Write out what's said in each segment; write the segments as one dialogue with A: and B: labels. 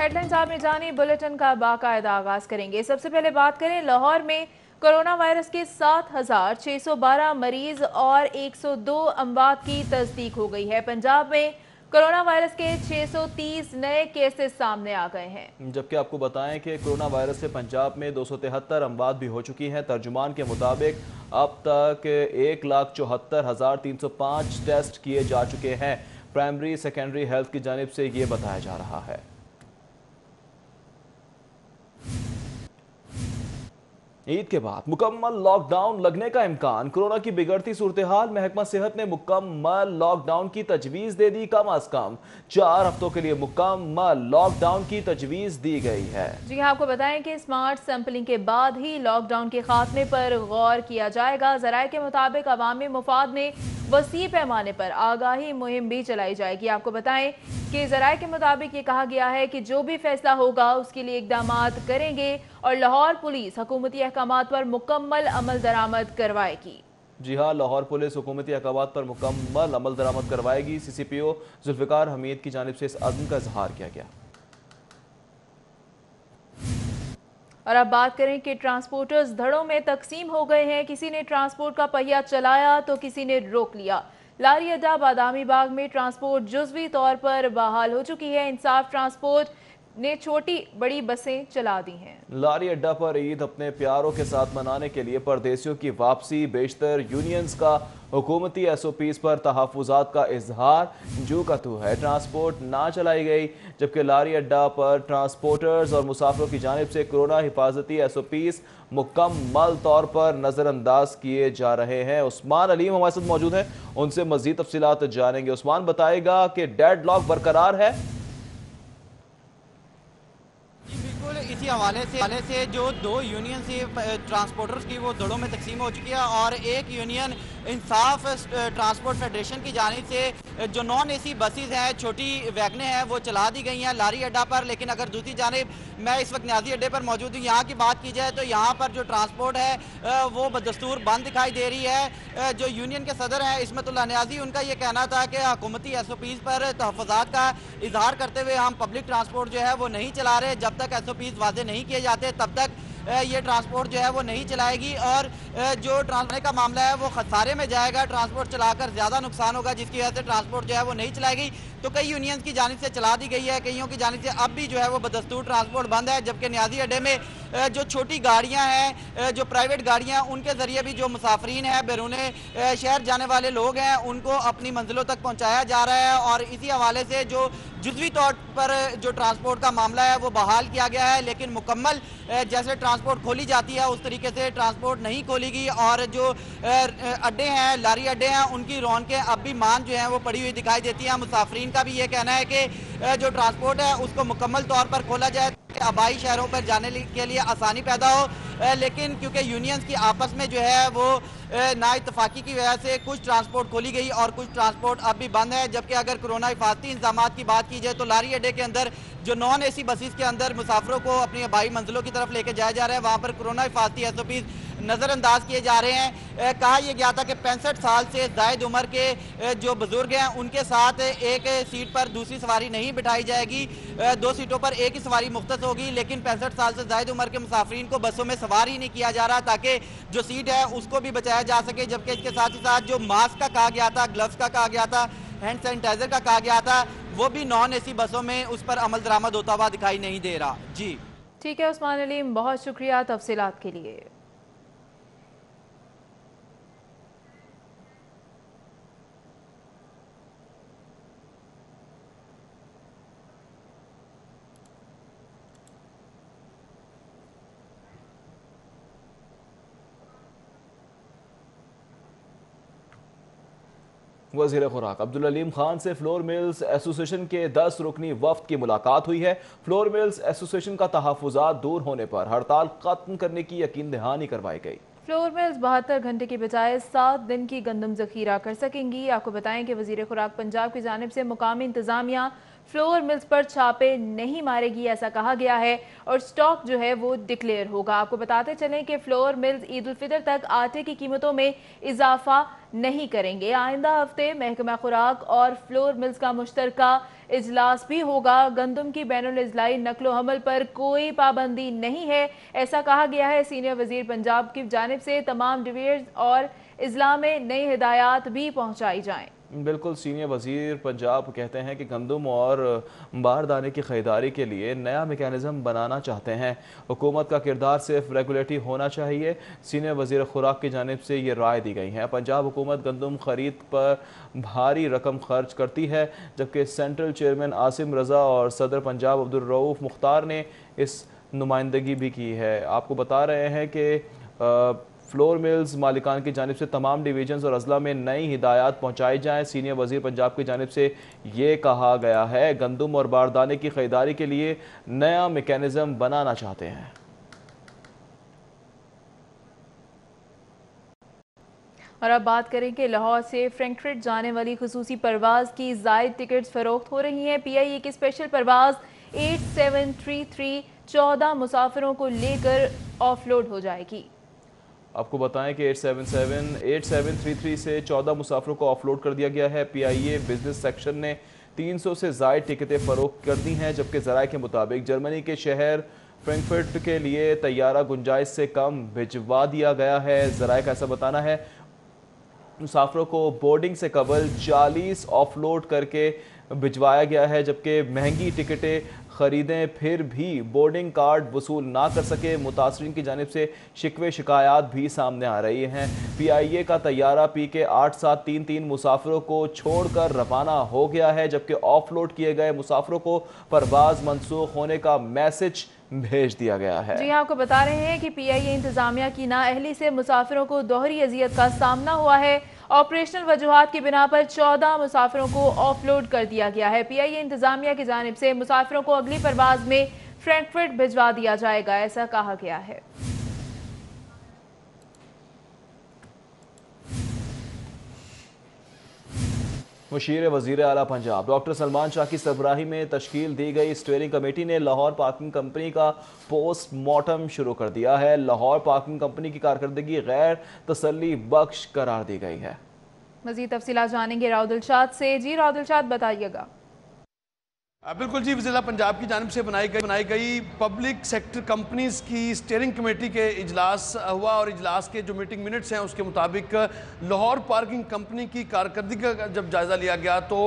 A: Headlines आपने जानी, bulletin का बाकायदा आगाज करेंगे। सबसे पहले बात करें लाहौर में कोरोना वायरस के 7,612 मरीज और 102 अमवात की तस्दीक हो गई है। पंजाब में कोरोना वायरस के 630 नए केसेस सामने आ गए हैं।
B: जबकि आपको बताएं कि कोरोना वायरस से पंजाब में 273 अमवात भी हो चुकी हैं। तर्जुमान के मुताबिक अब तक 1,74,305 टेस्ट किए जा चुके हैं। प्राइमरी सेकेंडरी हेल्थ की जानिब से ये बताया जा रहा है। ईद के बाद मुकम्मल लॉकडाउन लगने का इम्कान। कोरोना की बिगड़ती सूरत हाल, महकमा सेहत ने मुकम्मल लॉकडाउन की तजवीज़ दे दी। कम अज कम 4 हफ्तों के लिए मुकम्मल लॉकडाउन की तजवीज़ दी गई है।
A: जी हाँ, आपको बताएं कि स्मार्ट सैंपलिंग के बाद ही लॉकडाउन के खात्मे पर गौर किया जाएगा। जराये के मुताबिक अवामी मुफाद में वसी पैमाने पर आगाही मुहिम भी चलाई जाएगी। आपको बताएं कि जराये के मुताबिक ये कहा गया है कि जो भी फैसला होगा उसके लिए इकदाम करेंगे और लाहौर पुलिस हुकूमती अहकामात पर मुकम्मल अमल दरामद करवाएगी।
B: जी हाँ, लाहौर पुलिस हुकूमती अहकामात पर मुकम्मल अमल दरामद करवाएगी। CCPO जुल्फ़िकार हमीद की जानिब से इस अज़्म का इजहार किया गया।
A: और अब बात करें कि ट्रांसपोर्टर्स धड़ों में तकसीम हो गए हैं। किसी ने ट्रांसपोर्ट का पहिया चलाया तो किसी ने रोक लिया। लारी अड्डा बादामी बाग में ट्रांसपोर्ट जुज़वी तौर पर बहाल हो चुकी है। इंसाफ ट्रांसपोर्ट ने छोटी बड़ी बसें चला दी हैं।
B: लारी अड्डा पर ईद अपने प्यारों के साथ मनाने के लिए परदेसियों की वापसी, बेशतर यूनियंस का हुकूमती SOPs पर तहफ़्फ़ुज़ात का इजहार। जू का तू है, ट्रांसपोर्ट ना चलाई गई। जबकि लारी अड्डा पर ट्रांसपोर्टर्स और मुसाफिरों की जानिब से कोरोना हिफाजती SOPs मुकम्मल तौर पर नज़रअंदाज किए जा रहे हैं। उस्मान अलीम हमारे साथ मौजूद हैं, उनसे मज़ीद तफसीलात जानेंगे। उस्मान, बताएगा कि डेडलॉक बरकरार है?
C: इसी हवाले से जो दो यूनियन थी ट्रांसपोर्टर्स की, वो दड़ों में तकसीम हो चुकी है और एक यूनियन इंसाफ ट्रांसपोर्ट फेडरेशन की जानिब से जो नॉन AC बसेस हैं, छोटी वैगनें हैं, वो चला दी गई हैं लारी अड्डा पर। लेकिन अगर दूसरी जानिब मैं इस वक्त न्याजी अड्डे पर मौजूद हूँ, यहाँ की बात की जाए तो यहाँ पर जो ट्रांसपोर्ट है वो बदस्तूर बंद दिखाई दे रही है। जो यूनियन के सदर हैं इस्मतुल्लाह न्याजी, उनका ये कहना था कि हुकूमती SOPs पर तहफ़्फ़ुज़ात का इजहार करते हुए हम पब्लिक ट्रांसपोर्ट जो है वो नहीं चला रहे। जब तक SOPs वाज़े नहीं किए जाते तब तक ये ट्रांसपोर्ट जो है वो नहीं चलाएगी और जो ट्रांसपोर्ट का मामला है वो खसारे में जाएगा। ट्रांसपोर्ट चलाकर ज़्यादा नुकसान होगा, जिसकी वजह से ट्रांसपोर्ट जो है वो नहीं चलाएगी। तो कई यूनियंस की जानिब से चला दी गई है, कईयों की जानिब से अब भी जो है वो बदस्तूर ट्रांसपोर्ट बंद है। जबकि न्याजी अड्डे में जो छोटी गाड़ियाँ हैं, जो प्राइवेट गाड़ियाँ, उनके ज़रिए भी जो मुसाफरीन हैं, बैरून शहर जाने वाले लोग हैं, उनको अपनी मंजिलों तक पहुँचाया जा रहा है। और इसी हवाले से जो जुज़वी तौर पर जो ट्रांसपोर्ट का मामला है वो बहाल किया गया है। लेकिन मुकम्मल जैसे ट्रांसपोर्ट खोली जाती है उस तरीके से ट्रांसपोर्ट नहीं खोलेगी। और जो अड्डे हैं, लारी अड्डे हैं, उनकी रौनकें अब भी मान जो है वो पड़ी हुई दिखाई देती हैं। मुसाफरीन का भी ये कहना है कि जो ट्रांसपोर्ट है उसको मुकम्मल तौर पर खोला जाए कि आबाई शहरों पर जाने के लिए आसानी पैदा हो। लेकिन क्योंकि यूनियंस की आपस में जो है वो ना इत्तफाकी की वजह से कुछ ट्रांसपोर्ट खोली गई और कुछ ट्रांसपोर्ट अब भी बंद है। जबकि अगर कोरोना हिफाजती इंतजाम की बात की जाए तो लारी अड्डे के अंदर जो नॉन AC बसेस के अंदर मुसाफिरों को अपनी आबाई मंजिलों की तरफ लेके जाया जा रहा है, वहाँ पर कोरोना हिफाजती SOPs नज़रअंदाज किए जा रहे हैं। कहा यह गया था कि 65 साल से जायद उम्र के जो बुजुर्ग हैं उनके साथ एक सीट पर दूसरी सवारी नहीं बिठाई जाएगी, 2 सीटों पर एक ही सवारी मुख्तस होगी। लेकिन 65 साल से जायद उम्र के मुसाफरीन को बसों में सवार ही नहीं किया जा रहा ताकि जो सीट है उसको भी बचाया जा सके। जबकि इसके साथ ही साथ जो मास्क का कहा गया था, ग्लव्स का कहा गया था, हैंड सैनिटाइजर का कहा गया था, वो भी नॉन AC बसों में उस पर अमल दरामद होता हुआ दिखाई नहीं दे रहा। जी
A: ठीक है उस्मान अलीम, बहुत शुक्रिया तफसीलात के लिए।
B: वज़ीर खुराक अब्दुल अलीम खान से फ्लोर मिल्स एसोसिएशन के 10 रुकनी वफ्द की मुलाकात हुई है। फ्लोर मिल्स एसोसिएशन का तहफ़्फ़ुज़ात दूर होने पर हड़ताल खत्म करने की यकीन दहानी करवाई गई।
A: फ्लोर मिल्स 72 घंटे की बजाय 7 दिन की गंदम जखीरा कर सकेंगी। आपको बताएं कि वज़ीर खुराक पंजाब की जानिब से मुकामी इंतजामिया फ्लोर मिल्स पर छापे नहीं मारेगी, ऐसा कहा गया है और स्टॉक जो है वो डिक्लेयर होगा। आपको बताते चलें कि फ्लोर मिल्स ईद उल फितर तक आटे की कीमतों में इजाफा नहीं करेंगे। आइंदा हफ्ते महकमा खुराक और फ्लोर मिल्स का मुश्तरका इजलास भी होगा। गंदम की बैनुल इजलाई नकलो हमल पर कोई पाबंदी नहीं है, ऐसा कहा गया है। सीनियर वजीर पंजाब की जानिब से तमाम डिवीजन और इजला में नई हिदायत भी पहुंचाई जाएं।
B: बिल्कुल, सीनियर वजीर पंजाब कहते हैं कि गंदम और बारदाने की खरीदारी के लिए नया मेकैनिज़म बनाना चाहते हैं। हुकूमत का किरदार सिर्फ रेगुलेटरी होना चाहिए। सीनियर वजीर खुराक की जानिब से ये राय दी गई है। पंजाब हुकूमत गंदम खरीद पर भारी रकम खर्च करती है, जबकि सेंट्रल चेयरमैन आसिम रजा और सदर पंजाब अब्दुल रऊफ मुख्तार ने इस नुमाइंदगी भी की है। आपको बता रहे हैं कि फ्लोर मिल्स मालिकान की जानिब से तमाम डिवीजन और अजला में नई हिदायत पहुँचाई जाएँ। सीनियर वजीर पंजाब की जानिब से ये कहा गया है गंदम और बारदाने की खरीदारी के लिए नया मेकैनिज़म बनाना चाहते हैं।
A: और अब बात करें कि लाहौर से फ्रैंकफर्ट जाने वाली खुसूसी परवाज़ की ज़ायद टिकट्स फ़रोख्त हो रही हैं। PIA की स्पेशल परवाज़ 8733 14 मुसाफिरों को लेकर ऑफलोड हो जाएगी।
B: आपको बताएं कि 8733 से 14 मुसाफिरों को ऑफलोड कर दिया गया है। PIA बिजनेस सेक्शन ने 300 से ज़ायद टिकटें फ़रोख्त कर दी हैं, जबकि ज़राए के मुताबिक जर्मनी के शहर फ्रैंकफर्ट के लिए तैयारा गुंजाइश से कम भिजवा दिया गया है। ज़राए का ऐसा बताना है मुसाफिरों को बोर्डिंग से कबल 40 ऑफलोड करके भिजवाया गया है, जबकि महंगी टिकटें ख़रीदें फिर भी बोर्डिंग कार्ड वसूल ना कर सके। मुतासरीन की जानिब से शिकवे शिकायत भी सामने आ रही हैं। PIA का तैयारा PK 8733 मुसाफिरों को छोड़कर रवाना हो गया है, जबकि ऑफलोड किए गए मुसाफिरों को परवाज़ मनसूख होने का मैसेज भेज दिया गया है।
A: जी, आपको बता रहे हैं कि PIA इंतजामिया की नाअहली से मुसाफिरों को दोहरी अजियत का सामना हुआ है। ऑपरेशनल वजूहात की बिना पर 14 मुसाफिरों को ऑफलोड कर दिया गया है। PIA इंतजामिया की जानिब से मुसाफिरों को अगली परवाज में फ्रैंकफर्ट भिजवा दिया जाएगा, ऐसा कहा गया है।
B: मुशीर वज़ीर आला पंजाब डॉक्टर सलमान शाह की सरबराही में तश्कील दी गई स्टीयरिंग कमेटी ने लाहौर पार्किंग कंपनी का पोस्टमार्टम शुरू कर दिया है। लाहौर पार्किंग कंपनी की कारकर्दगी गैर तसल्ली बख्श करार दी गई है।
A: मज़ीद तफसीलात जानेंगे राव दिलशाद से। जी राव दिलशाद, बताइएगा।
D: बिल्कुल जी, वज़ीर पंजाब की जानिब से बनाई गई पब्लिक सेक्टर कंपनीज़ की स्टीयरिंग कमेटी के इजलास हुआ और इजलास के जो मीटिंग मिनट्स हैं उसके मुताबिक लाहौर पार्किंग कंपनी की कारकर्दगी का जब जायज़ा लिया गया तो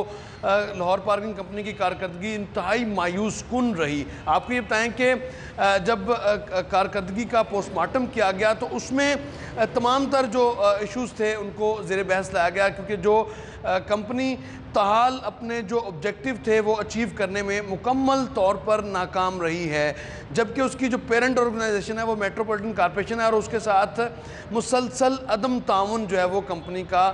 D: लाहौर पार्किंग कंपनी की कारकर्दगी इंतहाई मायूस कुन रही। आपको ये बताएं कि जब कारकर्दगी का पोस्टमार्टम किया गया तो उसमें तमाम तर जो इशूज़ थे उनको ज़ेर बहस लाया गया, क्योंकि जो कंपनी ताहाल अपने जो ऑब्जेक्टिव थे वो अचीव करने में मुकम्मल तौर पर नाकाम रही है, जबकि उसकी जो पेरेंट ऑर्गेनाइजेशन है वो मेट्रोपॉलिटन कॉर्पोरेशन है और उसके साथ मुसलसल अदम ताउन जो है वो कंपनी का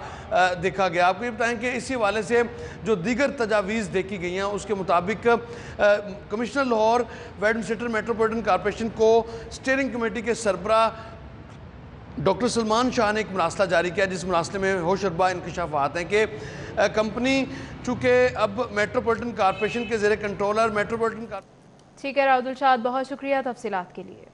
D: देखा गया। आपको ये बताएं कि इसी हवाले से जो दीगर तजावीज़ देखी गई हैं उसके मुताबिक कमिश्नर लाहौर व एडमिनिस्ट्रेटर मेट्रोपॉलिटन कॉर्पोरेशन को स्टीयरिंग कमेटी के सरबराह डॉक्टर सलमान शाह ने एक मुरासला जारी किया, जिस मुरासले में होश अरबा इंकशाफात हैं कि कंपनी चूँकि अब मेट्रोपॉलिटन कॉर्पोरेशन के ज़ेरे कंट्रोलर मेट्रोपॉलिटन।
A: ठीक है राहुल शाह, बहुत शुक्रिया तफसीलात के लिए।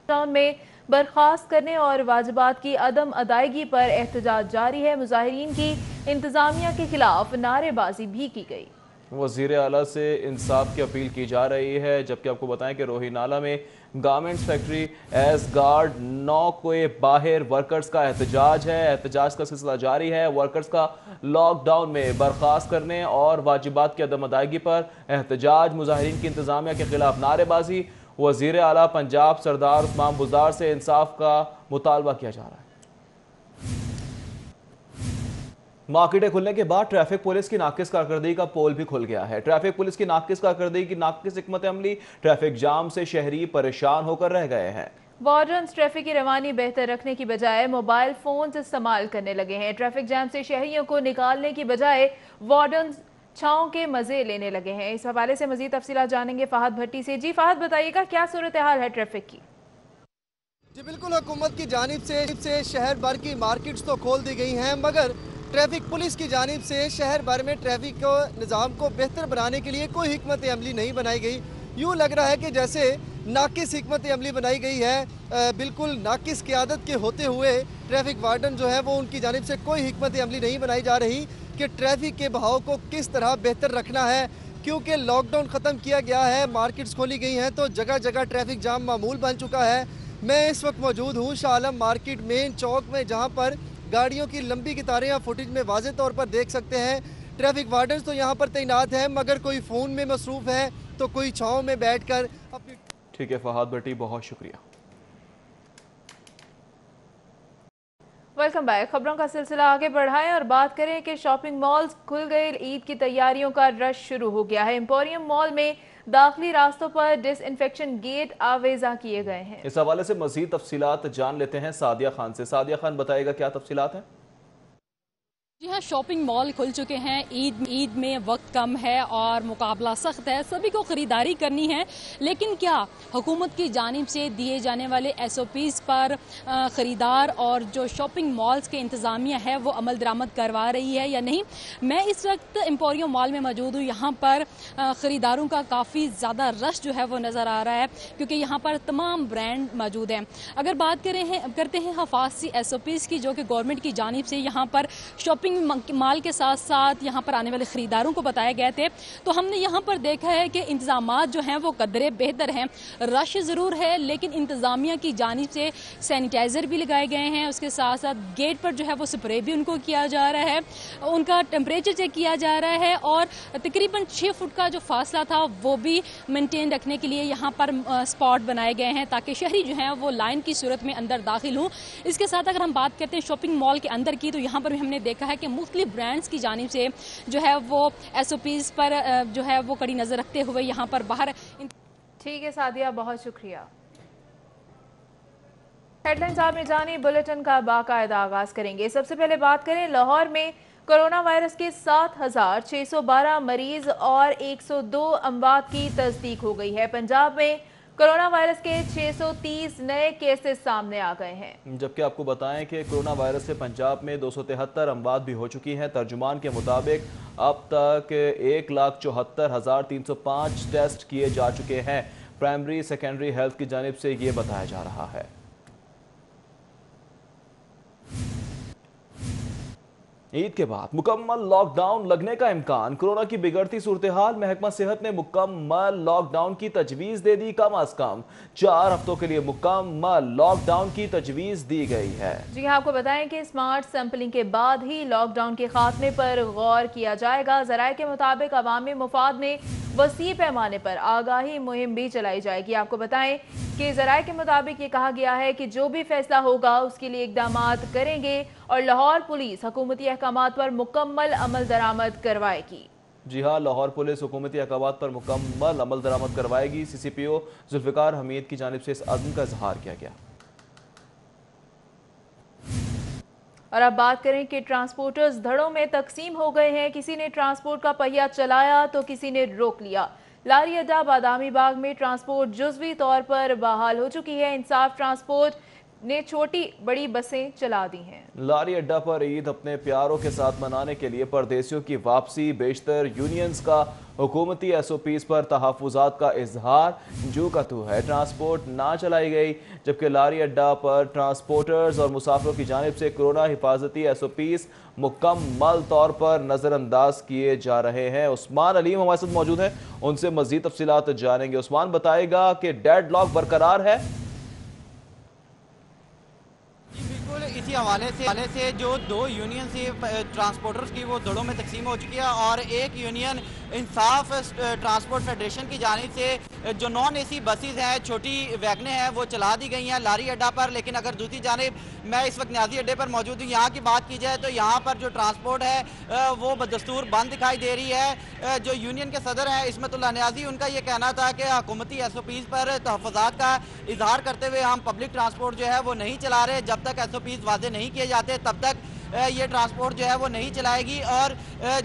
A: टाउन में बर्खास्त करने और वाजिबात की अदम अदायगी पर एहतजाज जारी है। मुजाहिरीन की इंतजामिया के खिलाफ नारेबाजी भी की गई।
B: वज़ीर आला से इंसाफ की अपील की जा रही है, जबकि आपको बताएं कि रोही नाला में गारमेंट्स फैक्ट्री एस गार्ड 9 के बाहर वर्कर्स का एहतजाज है। एहतजाज का सिलसिला जारी है। वर्कर्स का लॉकडाउन में बर्खास्त करने और वाजिबात की अदम अदायगी पर एहतजाज, मुजाहिरीन की इंतजामिया के खिलाफ नारेबाजी। वज़ीर आला पंजाब सरदार उस्मान बुज़दार से इंसाफ का मुतालबा किया जा रहा है। मार्केटें खुलने के बाद ट्रैफिक पुलिस की नाकिस कारकर्दगी का पोल भी खुल गया है। ट्रैफिक पुलिस की नाकिस कारकर्दगी की नाकिस हिकमत अमली ट्रैफिक जाम से शहरी परेशान होकर रह गए हैं।
A: वार्डन्स ट्रैफिक की रवानी बेहतर रखने की बजाय मोबाइल फोन इस्तेमाल करने लगे हैं। ट्रैफिक जैम से शहरियों को निकालने की बजाय वार्डन्स छाँव के मजे लेने लगे हैं। इस हवाले से मजीद तफसीलात जानेंगे फहद भट्टी से। जी फहद, बताइएगा क्या सूरत हाल है ट्रैफिक की?
E: जी बिल्कुल, हुकूमत की जानिब से शहर भर की मार्केट्स तो खोल दी गई हैं, मगर ट्रैफिक पुलिस की जानिब से शहर भर में ट्रैफिक को निज़ाम को बेहतर बनाने के लिए कोई हिकमत अमली नहीं बनाई गई। यूँ लग रहा है कि जैसे नाकिस हिकमत अमली बनाई गई है। बिल्कुल नाकिस क़ियादत के होते हुए ट्रैफिक वार्डन जो है वो उनकी जानिब से कोई हिकमत अमली नहीं बनाई जा रही कि ट्रैफिक के बहाव को किस तरह बेहतर रखना है। क्योंकि लॉकडाउन ख़त्म किया गया है, मार्केट्स खोली गई हैं, तो जगह जगह ट्रैफिक जाम मामूल बन चुका है। मैं इस वक्त मौजूद हूँ शाह आलम मार्केट मेन चौक में, जहाँ पर गाड़ियों की लंबी कतारें या फुटेज में वाज़े तौर पर देख सकते हैं। ट्रैफिक वार्डन्स तो यहाँ पर तैनात हैं, मगर कोई फ़ोन में मसरूफ़ है तो कोई छाँव में बैठकर अपनी।
B: ठीक है फहाद भट्टी, बहुत शुक्रिया।
A: Welcome back. खबरों का सिलसिला आगे बढ़ाएं और बात करें कि शॉपिंग मॉल्स खुल गए, ईद की तैयारियों का रश शुरू हो गया है। एम्पोरियम मॉल में दाखिली रास्तों पर डिसइंफेक्शन गेट आवेजा किए गए हैं।
B: इस हवाले से मजीद तफसीलात जान लेते हैं सादिया खान से। सादिया खान बताएगा क्या तफसीलात हैं?
F: जी हाँ, शॉपिंग मॉल खुल चुके हैं। ईद में वक्त कम है और मुकाबला सख्त है, सभी को ख़रीदारी करनी है। लेकिन क्या हुकूमत की जानिब से दिए जाने वाले SOPs पर ख़रीदार और जो शॉपिंग मॉल्स के इंतज़ामिया है वो अमल दरामद करवा रही है या नहीं? मैं इस वक्त एम्पोरियम मॉल में मौजूद हूँ। यहाँ पर ख़रीदारों का काफ़ी ज़्यादा रश जो है वो नज़र आ रहा है, क्योंकि यहाँ पर तमाम ब्रांड मौजूद हैं। अगर बात करते हैं हफाजती SOPs की, जो कि गवर्नमेंट की जानिब से यहाँ पर शॉपिंग माल के साथ साथ यहाँ पर आने वाले ख़रीदारों को बताए गए थे, तो हमने यहाँ पर देखा है कि इंतज़ामात जो हैं वो कदरे बेहतर हैं। रश ज़रूर है, लेकिन इंतज़ामिया की जानिब से सैनिटाइज़र भी लगाए गए हैं। उसके साथ साथ गेट पर जो है वो स्प्रे भी उनको किया जा रहा है, उनका टेम्परेचर चेक किया जा रहा है, और तकरीबन 6 फुट का जो फासला था वो भी मेनटेन रखने के लिए यहाँ पर स्पॉट बनाए गए हैं, ताकि शहरी जो हैं वो लाइन की सूरत में अंदर दाखिल हों। इसके साथ अगर हम बात करते हैं शॉपिंग मॉल के अंदर की, तो यहाँ पर भी हमने देखा है कि मुख्तलिफ ब्रांड्स की जानिब से जो है वो SOPs पर जो है वो कड़ी नज़र रखते हुए यहाँ पर बाहर।
A: ठीक है सादिया, बहुत शुक्रिया। हेडलाइंस आपने जानी, बुलेटिन का बाकायदा आगाज करेंगे। सबसे पहले बात करें लाहौर में कोरोना वायरस के 7,612 मरीज और 102 अमवात की तस्दीक हो गई है। पंजाब में कोरोना वायरस के 630 नए केसेस सामने आ गए हैं।
B: जबकि आपको बताएं कि कोरोना वायरस से पंजाब में 273 अमवात भी हो चुकी हैं। तर्जुमान के मुताबिक अब तक 1,74,305 टेस्ट किए जा चुके हैं। प्राइमरी सेकेंडरी हेल्थ की जानिब से ये बताया जा रहा है। ईद के बाद मुकम्मल लॉकडाउन लगने का इम्कान। कोरोना की बिगड़ती सूरत हाल, महकमा सेहत ने मुकम्मल लॉकडाउन की तजवीज़ दे दी। कम अज कम 4 हफ्तों के लिए मुकम्मल लॉकडाउन की तजवीज़ दी गई है।
A: जी हाँ, आपको बताएं कि स्मार्ट सैंपलिंग के बाद ही लॉकडाउन के खात्मे पर गौर किया जाएगा। ज़राए के मुताबिक अवामी मुफाद में वसी पैमाने पर आगाही मुहिम भी चलाई जाएगी। आपको बताएं कि ज़राए के मुताबिक ये कहा गया है कि जो भी फैसला होगा उसके लिए इकदाम करेंगे और लाहौर पुलिस हुकूमती अहकामात पर मुकम्मल अमल दरामद करवाएगी।
B: जी हाँ, लाहौर पुलिस हुकूमती अहकामात पर मुकम्मल अमल दरामद करवाएगी। CCPO जुल्फ़िकार हमीद की जानिब से इस अज़्म का इजहार किया गया।
A: और अब बात करें कि ट्रांसपोर्टर्स धड़ों में तकसीम हो गए हैं। किसी ने ट्रांसपोर्ट का पहिया चलाया तो किसी ने रोक लिया। लारी अड्डा बादामी बाग में ट्रांसपोर्ट जुज़वी तौर पर बहाल हो चुकी है। इंसाफ ट्रांसपोर्ट ने छोटी बड़ी बसें चला दी हैं।
B: लारी अड्डा पर ईद अपने प्यारों के साथ मनाने के लिए परदेसियों की वापसी, बेशतर यूनियंस का हुकूमती SOPs पर तहफ़्फ़ुज़ात का इजहार। जू का तू है, ट्रांसपोर्ट ना चलाई गई। जबकि लारी अड्डा पर ट्रांसपोर्टर्स और मुसाफिरों की जानिब से कोरोना हिफाजती SOPs मुकम्मल तौर पर नज़रअंदाज किए जा रहे हैं। उस्मान अलीम हमारे साथ मौजूद हैं, उनसे मज़ीद तफसीलात जानेंगे। उस्मान, बताएगा कि डेडलॉक बरकरार है?
C: इसी हवाले से जो 2 यूनियन से ट्रांसपोर्टर्स की वो दड़ों में तकसीम हो चुकी है, और एक यूनियन इंसाफ ट्रांसपोर्ट फेडरेशन की जानिब से जो नॉन AC बसेस हैं, छोटी वैगनें हैं, वो चला दी गई हैं लारी अड्डा पर। लेकिन अगर दूसरी जानिब मैं इस वक्त न्याजी अड्डे पर मौजूद हूँ, यहाँ की बात की जाए तो यहाँ पर जो ट्रांसपोर्ट है वो बदस्तूर बंद दिखाई दे रही है। जो यूनियन के सदर हैं इस्मतुल्लाह न्याजी, उनका ये कहना था कि हुकूमती SOPs पर तहफ़्फ़ुज़ात का इजहार करते हुए हम पब्लिक ट्रांसपोर्ट जो है वो नहीं चला रहे। जब तक SOPs वाज़े नहीं किए जाते तब तक ये ट्रांसपोर्ट जो है वो नहीं चलाएगी, और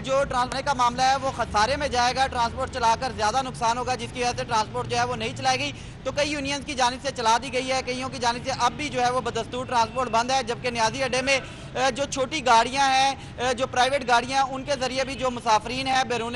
C: जो ट्रांसपोर्ट का मामला है वो खसारे में जाएगा। ट्रांसपोर्ट चलाकर ज़्यादा नुकसान होगा, जिसकी वजह से ट्रांसपोर्ट जो है वो नहीं चलाएगी। तो कई यूनियंस की जानिब से चला दी गई है, कईयों की जानिब से अब भी जो है वो बदस्तूर ट्रांसपोर्ट बंद है। जबकि न्याजी अड्डे में जो छोटी गाड़ियाँ हैं, जो प्राइवेट गाड़ियाँ, उनके ज़रिए भी जो मुसाफरीन हैं, बैरून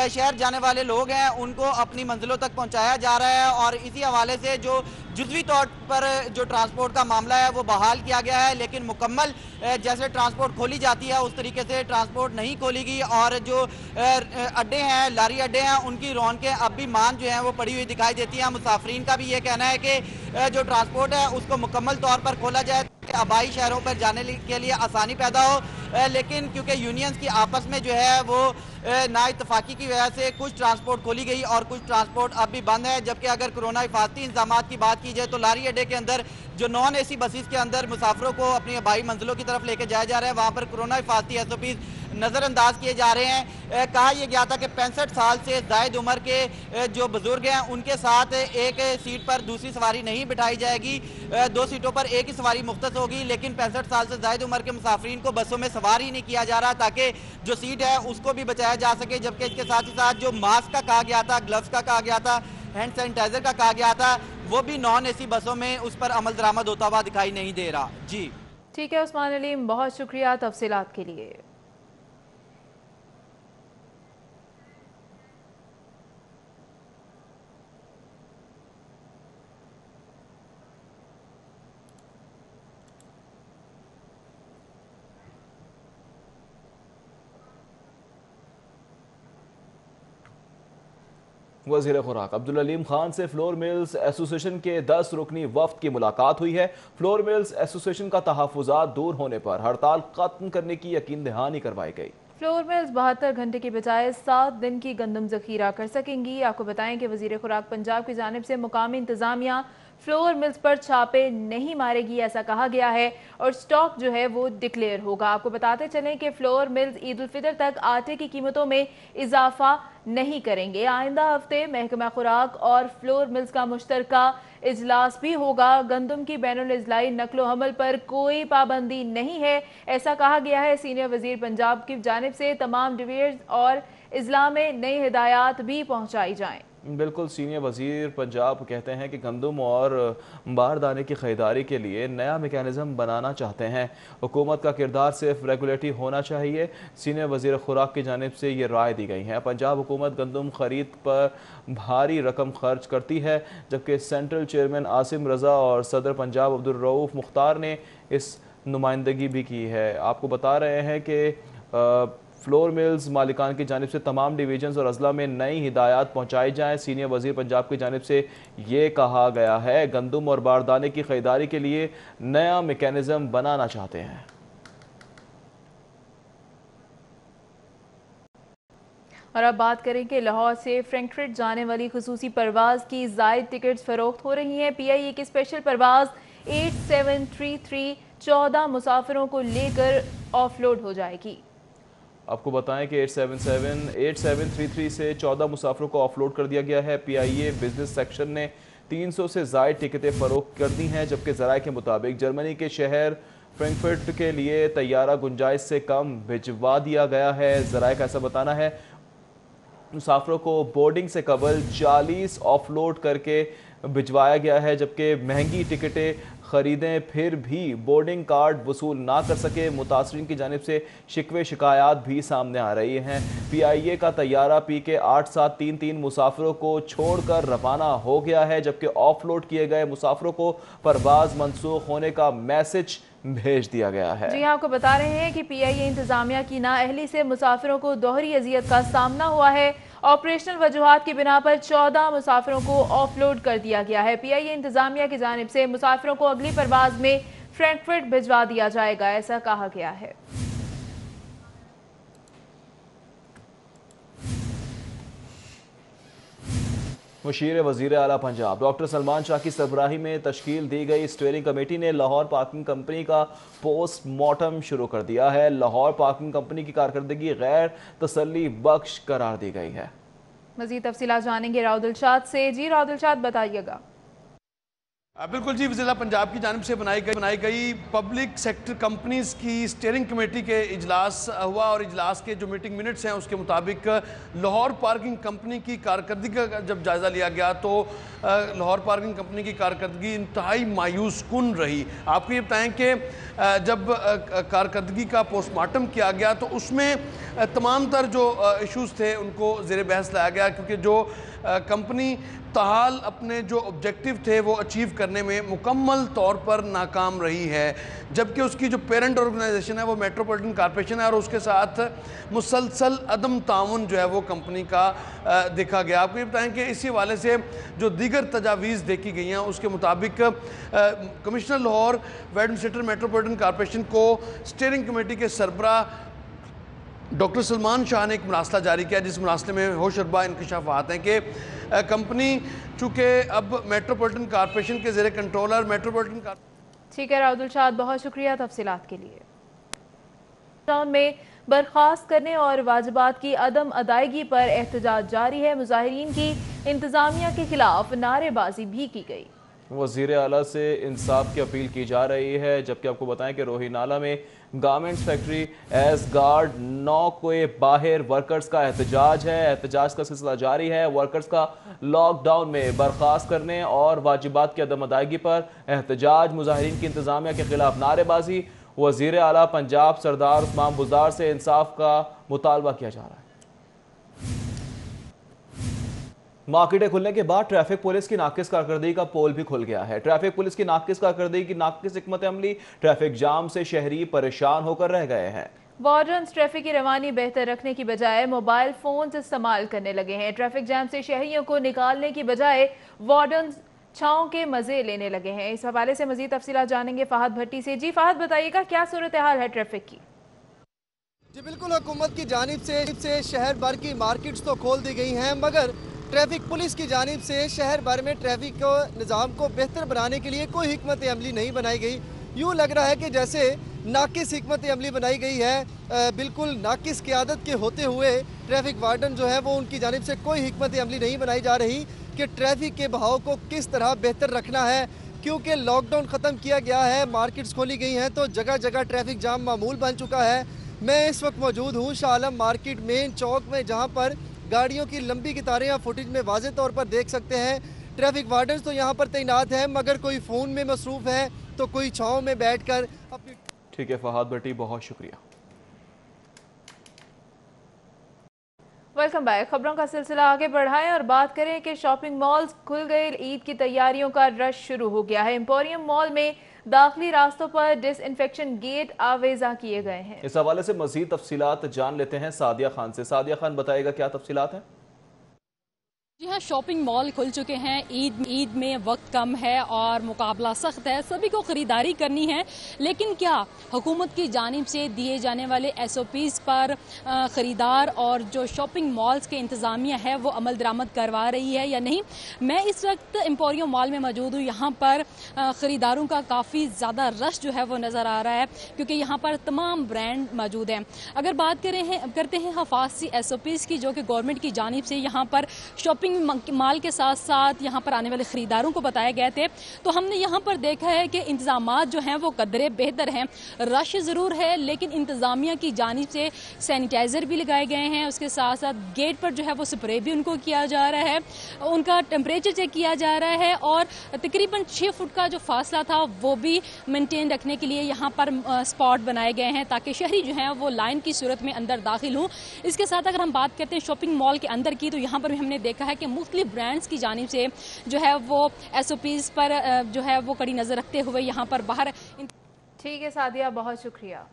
C: शहर जाने वाले लोग हैं, उनको अपनी मंजिलों तक पहुँचाया जा रहा है। और इसी हवाले से जो जुज़वी तौर पर जो ट्रांसपोर्ट का मामला है वो बहाल किया गया है, लेकिन मुकम्मल जैसे ट्रांसपोर्ट खोली जाती है उस तरीके से ट्रांसपोर्ट नहीं खोलेगी। और जो अड्डे हैं, लारी अड्डे हैं, उनकी रौनकें अब भी मान जो हैं वो पड़ी हुई दिखाई देती हैं। मुसाफरीन का भी ये कहना है कि जो ट्रांसपोर्ट है उसको मुकम्मल तौर पर खोला जाए, आबाई शहरों पर जाने के लिए आसानी पैदा हो। लेकिन क्योंकि यूनियंस की आपस में जो है वो ना इत्तफाकी की वजह से कुछ ट्रांसपोर्ट खोली गई और कुछ ट्रांसपोर्ट अब भी बंद है। जबकि अगर कोरोना हिफाजती इंतजाम की बात की जाए तो लारी अड्डे के अंदर जो नॉन एसी बसेस के अंदर मुसाफिरों को अपनी आबाई मंजिलों की तरफ लेके जाया जा रहा है, वहाँ पर कोरोना हिफाजती SOPs नज़रअंदाज किए जा रहे हैं। कहा यह गया था कि 65 साल से जायद उम्र के जो बुजुर्ग हैं उनके साथ एक सीट पर दूसरी सवारी नहीं बिठाई जाएगी, 2 सीटों पर एक ही सवारी मुख्तस होगी। लेकिन 65 साल से जायद उम्र के मुसाफरीन को बसों में सवार ही नहीं किया जा रहा ताकि जो सीट है उसको भी बचाया जा सके। जबकि इसके साथ ही साथ जो मास्क का कहा गया था, ग्लव्स का कहा गया था, हैंड सैनिटाइजर का कहा गया था, वो भी नॉन एसी बसों में उस पर अमल दरामद होता हुआ दिखाई नहीं दे रहा। जी
A: ठीक है उस्मान अलीम, बहुत शुक्रिया तफसीलात के लिए।
B: वज़ीर खुराक अब्दुल अलीम खान से फ्लोर मिल्स एसोसिएशन के 10 रुकनी वफ्द की मुलाकात हुई है। फ्लोर मिल्स एसोसिएशन का तहफ़्फ़ुज़ात दूर होने पर हड़ताल खत्म करने की यकीन दहानी करवाई गई।
A: फ्लोर मिल्स 72 घंटे की बजाय 7 दिन की गंदम जखीरा कर सकेंगी। आपको बताएं कि वज़ीर खुराक पंजाब की जानिब से मुकामी इंतजामिया फ्लोर मिल्स पर छापे नहीं मारेगी ऐसा कहा गया है और स्टॉक जो है वो डिक्लेयर होगा। आपको बताते चलें कि फ्लोर मिल्स ईद उल फितर तक आटे की कीमतों में इजाफा नहीं करेंगे। आइंदा हफ्ते महकमा खुराक और फ्लोर मिल्स का मुश्तरका इजलास भी होगा। गंदम की बैनुल इजलाई नकलो हमल पर कोई पाबंदी नहीं है ऐसा कहा गया है। सीनियर वजीर पंजाब की जानिब से तमाम डिवीजन और इजला में नई हिदायत भी पहुँचाई जाएँ।
B: बिल्कुल, सीनियर वजीर पंजाब कहते हैं कि गंदम और बारदाने की खरीदारी के लिए नया मेकैनिज़म बनाना चाहते हैं। हुकूमत का किरदार सिर्फ रेगुलेटरी होना चाहिए। सीनियर वजीर खुराक की जानिब से ये राय दी गई है। पंजाब हुकूमत गंदम खरीद पर भारी रकम खर्च करती है, जबकि सेंट्रल चेयरमैन आसिम रज़ा और सदर पंजाब अब्दुल रऊफ़ मुख्तार ने इस नुमाइंदगी भी की है। आपको बता रहे हैं कि फ्लोर मिल्स मालिकान की जानिब से तमाम डिवीजन और अजला में नई हिदायत पहुँचाई जाएँ। सीनियर वजीर पंजाब की जानिब से ये कहा गया है गंदम और बारदाने की खरीदारी के लिए नया मेकैनिज़म बनाना चाहते हैं।
A: और अब बात करें कि लाहौर से फ्रैंकफर्ट जाने वाली खुसूसी परवाज़ की ज़ायद टिकट्स फ़रोख्त हो रही हैं। PIA की स्पेशल परवाज़ 8733 14 मुसाफिरों को लेकर ऑफलोड हो जाएगी।
B: आपको बताएं कि 8733 से 14 मुसाफिरों को ऑफलोड कर दिया गया है। PIA बिजनेस सेक्शन ने 300 से ज़ायद टिकटें फ़रोख्त कर दी हैं, जबकि ज़राए के मुताबिक जर्मनी के शहर फ्रैंकफर्ट के लिए तैयारा गुंजाइश से कम भिजवा दिया गया है। ज़राए का ऐसा बताना है मुसाफिरों को बोर्डिंग से कबल 40 ऑफलोड करके भिजवाया गया है, जबकि महंगी टिकटें ख़रीदें फिर भी बोर्डिंग कार्ड वसूल ना कर सके। मुतासरीन की जानिब से शिकवे शिकायत भी सामने आ रही हैं। PIA का तैयारा PK 8733 मुसाफिरों को छोड़कर रवाना हो गया है, जबकि ऑफलोड किए गए मुसाफिरों को परवाज़ मनसूख होने का मैसेज भेज दिया गया है।
A: जी आपको बता रहे हैं कि PIA इंतजामिया की नाअहली से मुसाफिरों को दोहरी अजियत का सामना हुआ है। ऑपरेशनल वजूहात की बिना पर 14 मुसाफिरों को ऑफलोड कर दिया गया है। PIA इंतजामिया की जानिब से मुसाफिरों को अगली परवाज में फ्रैंकफर्ट भिजवा दिया जाएगा ऐसा कहा गया है।
B: मुशीर वज़ीर आला पंजाब डॉक्टर सलमान शाह की सरबराही में तश्कील दी गई स्टीयरिंग कमेटी ने लाहौर पार्किंग कंपनी का पोस्टमार्टम शुरू कर दिया है। लाहौर पार्किंग कंपनी की कारकर्दगी गैर तसल्ली बख्श करार दी गई है।
A: मज़ीद तफसीलात जानेंगे राव दिलशाद से। जी राव दिलशाद बताइएगा।
D: बिल्कुल जी, वज़ीर पंजाब की जानिब से बनाई गई पब्लिक सेक्टर कंपनीज की स्टीयरिंग कमेटी के इजलास हुआ और इजलास के जो मीटिंग मिनट्स हैं उसके मुताबिक लाहौर पार्किंग कंपनी की कारकर्दगी का जब जायज़ा लिया गया तो लाहौर पार्किंग कंपनी की कारकर्दगी इंतहाई मायूस कुन रही। आपको ये बताएं कि जब कारकर्दगी का पोस्टमार्टम किया गया तो उसमें तमाम तर जो इशूज़ थे उनको ज़ेर बहस लाया गया, क्योंकि जो कंपनी ताहाल अपने जो ऑब्जेक्टिव थे वो अचीव करने में मुकम्मल तौर पर नाकाम रही है, जबकि उसकी जो पेरेंट ऑर्गेनाइजेशन है वो मेट्रोपॉलिटन कॉरपोरेशन है और उसके साथ मुसलसल अदम ताउन जो है वो कंपनी का देखा गया। आपको ये बताएं कि इसी हवाले से जो दीगर तजावीज़ देखी गई हैं उसके मुताबिक कमिश्नर लाहौर व एडमिनिस्ट्रेटर मेट्रोपॉलिटन कॉरपोरेशन को स्टीयरिंग कमेटी के सरबराह डॉक्टर सलमान शाह ने एक मुरासला जारी किया, जिस मुरासले में होश अरबा इंकशाफात हैं कि कंपनी चूँकि अब मेट्रोपॉलिटन कॉरपोरेशन के ज़ेरे कंट्रोलर मेट्रोपॉलिटन।
A: ठीक है राउदुल शाद, बहुत शुक्रिया तफसीलात के लिए। टाउन में बर्खास्त करने और वाजिबात की अदम अदायगी पर एहतजाज जारी है। मुजाहिरीन की इंतजामिया के खिलाफ नारेबाजी भी की गई।
B: वज़ीर आला से इंसाफ की अपील की जा रही है, जबकि आपको बताएं कि रोही नाला में गारमेंट्स फैक्ट्री एस गार्ड 9 के बाहर वर्कर्स का एहतजाज है। एहतजाज का सिलसिला जारी है। वर्कर्स का लॉकडाउन में बर्खास्त करने और वाजिबात की अदम अदायगी पर एहतजाज, मुजाहिरीन की इंतजामिया के खिलाफ नारेबाजी। वज़ीर आला पंजाब सरदार उस्मान बुज़दार से इंसाफ का मुतालबा किया जा रहा है। मार्केटें खुलने के बाद ट्रैफिक पुलिस की नाकिस कारकर्दगी का पोल भी खुल गया है। ट्रैफिक पुलिस की नाकिस कारकर्दगी की नाकिस हिकमत अमली, ट्रैफिक जाम से शहरी परेशान होकर रह गए हैं।
A: वार्डन्स ट्रैफिक की रवानी बेहतर रखने की बजाय मोबाइल फोन इस्तेमाल करने लगे हैं। ट्रैफिक जाम से शहरियों को निकालने की बजाय वार्डन्स छाँव के मजे लेने लगे हैं। इस हवाले से मजीद तफसीलात जानेंगे फहद भट्टी से। जी फहद, बताइएगा क्या सूरत हाल है ट्रैफिक की?
E: जी बिल्कुल, हुकूमत की जानिब से शहर भर की मार्केट्स तो खोल दी गई हैं, मगर ट्रैफिक पुलिस की जानिब से शहर भर में ट्रैफिक को निज़ाम को बेहतर बनाने के लिए कोई हिकमत अमली नहीं बनाई गई। यूँ लग रहा है कि जैसे नाकिस हिकमत अमली बनाई गई है। बिल्कुल नाकिस क़ियादत के होते हुए ट्रैफिक वार्डन जो है वो उनकी जानिब से कोई हिकमत अमली नहीं बनाई जा रही कि ट्रैफिक के बहाव को किस तरह बेहतर रखना है, क्योंकि लॉकडाउन ख़त्म किया गया है, मार्केट्स खोली गई हैं तो जगह जगह ट्रैफिक जाम मामूल बन चुका है। मैं इस वक्त मौजूद हूँ शाह आलम मार्केट मेन चौक में, जहाँ पर गाड़ियों की लंबी कतारें या फुटेज में वाज़े तौर पर देख सकते हैं। ट्रैफिक वार्डन्स तो यहाँ पर तैनात हैं, मगर कोई फ़ोन में मसरूफ़ है तो कोई छाँव में बैठकर अपनी।
B: ठीक है फहद भट्टी, बहुत शुक्रिया।
A: Welcome back. खबरों का सिलसिला आगे बढ़ाएं और बात करें कि शॉपिंग मॉल्स खुल गए, ईद की तैयारियों का रश शुरू हो गया है। एम्पोरियम मॉल में दाखिली रास्तों पर डिसइंफेक्शन गेट आवेजा किए गए हैं।
B: इस हवाले से मजीद तफसीलात जान लेते हैं सादिया खान से। सादिया खान, बताएगा क्या तफसीलात हैं?
F: जी हाँ, शॉपिंग मॉल खुल चुके हैं। ईद में वक्त कम है और मुकाबला सख्त है, सभी को ख़रीदारी करनी है, लेकिन क्या हुकूमत की जानिब से दिए जाने वाले SOPs पर ख़रीदार और जो शॉपिंग मॉल्स के इंतज़ामिया है वो अमल दरामद करवा रही है या नहीं? मैं इस वक्त एम्पोरियम मॉल में मौजूद हूँ। यहाँ पर ख़रीदारों का काफ़ी ज़्यादा रश जो है वो नज़र आ रहा है, क्योंकि यहाँ पर तमाम ब्रांड मौजूद हैं। अगर बात करते हैं हफाज़ती SOPs की, जो कि गवर्नमेंट की जानिब से यहाँ पर शॉपिंग माल के साथ साथ यहाँ पर आने वाले ख़रीदारों को बताए गए थे, तो हमने यहाँ पर देखा है कि इंतज़ामात जो हैं वो कदरे बेहतर हैं। रश ज़रूर है, लेकिन इंतज़ामिया की जानिब से सैनिटाइज़र भी लगाए गए हैं, उसके साथ साथ गेट पर जो है वो स्प्रे भी उनको किया जा रहा है, उनका टेम्परेचर चेक किया जा रहा है और तकरीबन 6 फुट का जो फासला था वो भी मेनटेन रखने के लिए यहाँ पर स्पॉट बनाए गए हैं, ताकि शहरी जो हैं वो लाइन की सूरत में अंदर दाखिल हों। इसके साथ अगर हम बात करते हैं शॉपिंग मॉल के अंदर की, तो यहाँ पर भी हमने देखा है कि मुख्तलिफ ब्रांड्स की जानिब से जो है वो SOPs पर जो है वो कड़ी नज़र रखते हुए यहाँ पर बाहर।
A: ठीक है सादिया, बहुत शुक्रिया।